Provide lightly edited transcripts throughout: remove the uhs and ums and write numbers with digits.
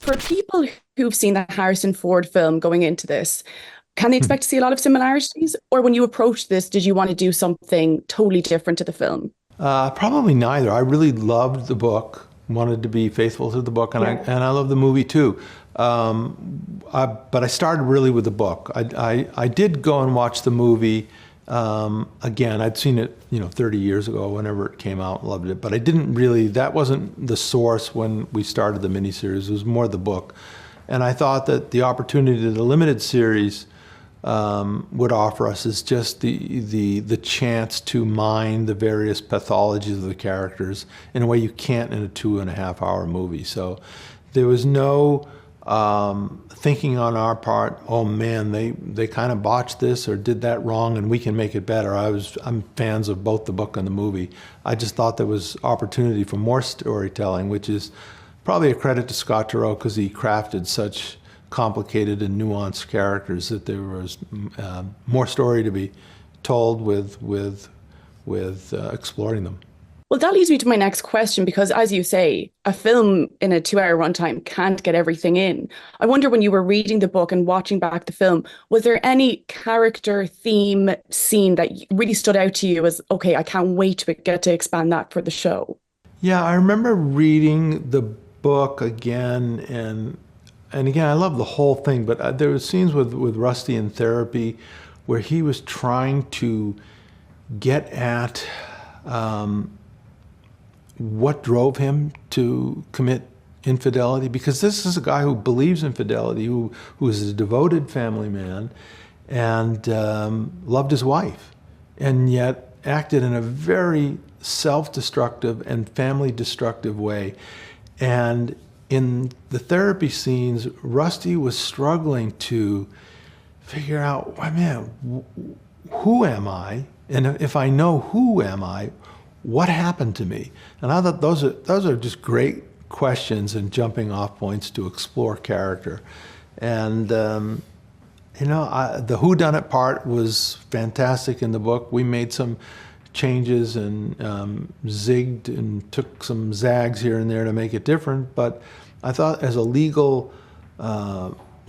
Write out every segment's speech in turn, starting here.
For people who've seen the Harrison Ford film going into this, can they expect to see a lot of similarities? Or when you approached this, did you want to do something totally different to the film? Probably neither. I really loved the book, wanted to be faithful to the book, and Yeah. I love the movie too. But I started really with the book. I did go and watch the movie again. I'd seen it, 30 years ago, whenever it came out, loved it. But I didn't really, that wasn't the source when we started the miniseries. It was more the book. And I thought that the opportunity to the limited series would offer us is just the chance to mine the various pathologies of the characters in a way you can't in a 2.5 hour movie. So there was no thinking on our part, oh man, they kind of botched this or did that wrong and we can make it better. I'm fans of both the book and the movie. I just thought there was opportunity for more storytelling, which is probably a credit to Scott Turow because he crafted such complicated and nuanced characters that there was more story to be told with exploring them. Well, that leads me to my next question because, as you say, a film in a 2 hour runtime can't get everything in. I wonder when you were reading the book and watching back the film, was there any character, theme, scene that really stood out to you as, okay, I can't wait to get to expand that for the show? Yeah, I remember reading the book again and again, I love the whole thing, but there were scenes with Rusty in therapy where he was trying to get at what drove him to commit infidelity, because this is a guy who believes in fidelity, who is a devoted family man and loved his wife, and yet acted in a very self-destructive and family-destructive way. And in the therapy scenes, Rusty was struggling to figure out, well, man, who am I? And if I know who am I, what happened to me? And I thought those are just great questions and jumping off points to explore character. And the whodunit part was fantastic in the book. We made some changes and zigged and took some zags here and there to make it different. But I thought as a legal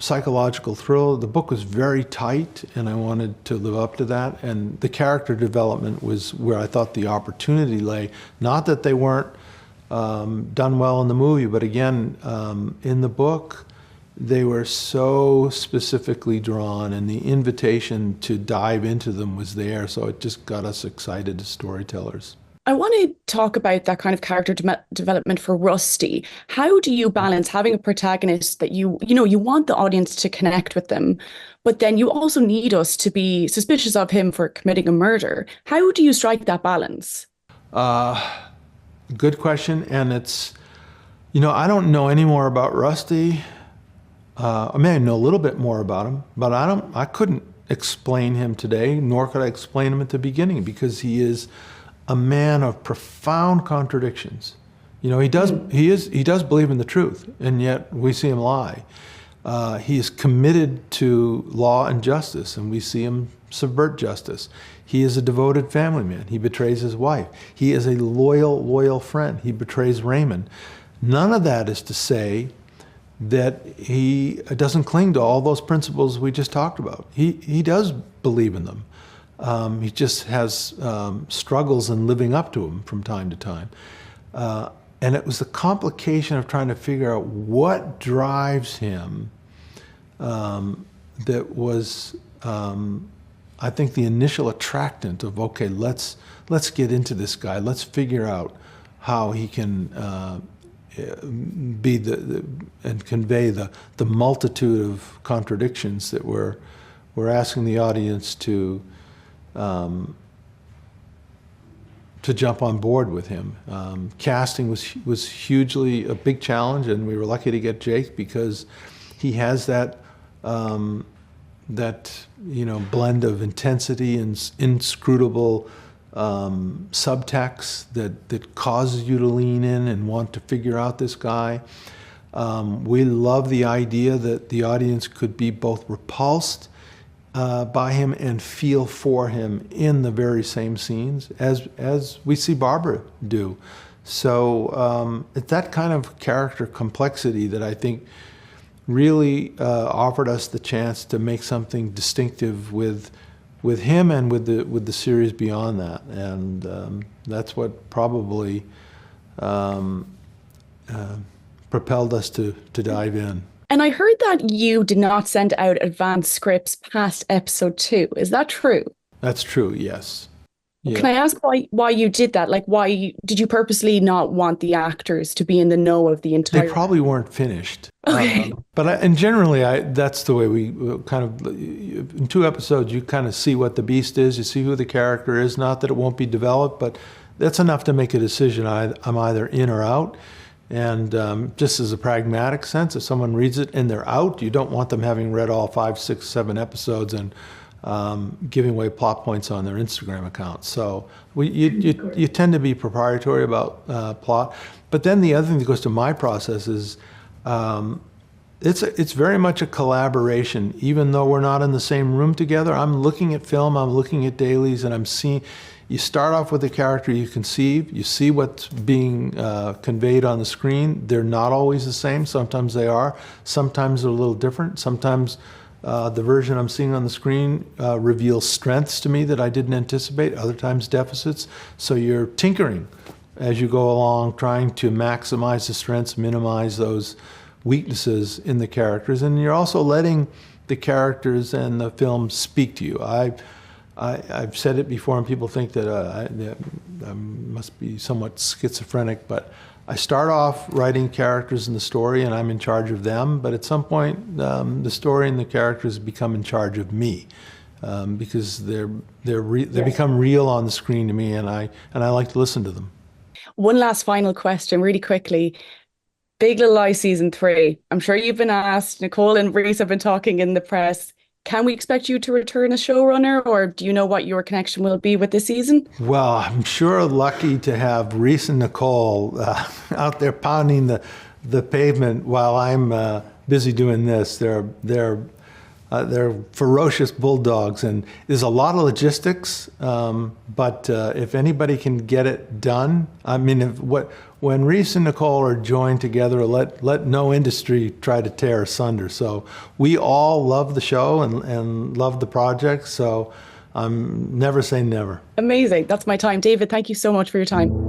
psychological thrill, the book was very tight and I wanted to live up to that. And the character development was where I thought the opportunity lay. Not that they weren't done well in the movie, but again, in the book, they were so specifically drawn and the invitation to dive into them was there. So it just got us excited as storytellers. I want to talk about that kind of character development for Rusty. How do you balance having a protagonist that you want the audience to connect with them, but then you also need us to be suspicious of him for committing a murder? How do you strike that balance? Good question. And it's, I don't know any more about Rusty. I mean, I know a little bit more about him, but I couldn't explain him today, nor could I explain him at the beginning, because he is a man of profound contradictions. He does believe in the truth, and yet we see him lie. He is committed to law and justice, and we see him subvert justice. He is a devoted family man. He betrays his wife. He is a loyal friend. He betrays Raymond. None of that is to say that he doesn't cling to all those principles we just talked about. He does believe in them. He just has struggles in living up to them from time to time. And it was the complication of trying to figure out what drives him that was, I think, the initial attractant of, okay, let's get into this guy. Let's figure out how he can be and convey the multitude of contradictions that we're asking the audience to jump on board with him. Casting was hugely a big challenge, and we were lucky to get Jake because he has that blend of intensity and inscrutable subtext that causes you to lean in and want to figure out this guy. We love the idea that the audience could be both repulsed by him and feel for him in the very same scenes as we see Barbara do. So it's that kind of character complexity that I think really offered us the chance to make something distinctive with him and with the series beyond that, and that's what probably propelled us to dive in. And I heard that you did not send out advanced scripts past episode 2. Is that true? That's true, yes. Can Yeah. I ask why you did that? Like, why did you purposely not want the actors to be in the know of the They entire? probably weren't finished. Okay. And generally, that's the way we kind of, in 2 episodes, you kind of see what the beast is, you see who the character is, not that it won't be developed, but that's enough to make a decision. I'm either in or out. And just as a pragmatic sense, if someone reads it and they're out, you don't want them having read all 5, 6, 7 episodes and giving away plot points on their Instagram account. So you tend to be proprietary about plot. But then the other thing that goes to my process is it's very much a collaboration. Even though we're not in the same room together, I'm looking at film, I'm looking at dailies, and I'm seeing. You start off with the character you conceive, you see what's being conveyed on the screen. They're not always the same. Sometimes they are. Sometimes they're a little different. Sometimes the version I'm seeing on the screen reveals strengths to me that I didn't anticipate, other times deficits. So you're tinkering as you go along, trying to maximize the strengths, minimize those weaknesses in the characters. And you're also letting the characters and the film speak to you. I've said it before, and people think that I must be somewhat schizophrenic, but I start off writing characters in the story, and I'm in charge of them. But at some point, the story and the characters become in charge of me, because they become real on the screen to me, and I like to listen to them. One last final question, really quickly. Big Little Lies season 3. I'm sure you've been asked. Nicole and Reese have been talking in the press. Can we expect you to return as showrunner, or do you know what your connection will be with this season? Well, I'm sure lucky to have Reese and Nicole out there pounding the pavement while I'm busy doing this. They're ferocious bulldogs, and there's a lot of logistics. But if anybody can get it done, I mean, when Reese and Nicole are joined together, let no industry try to tear asunder. So we all love the show and love the project. So I'm never say never. Amazing. That's my time. David, thank you so much for your time.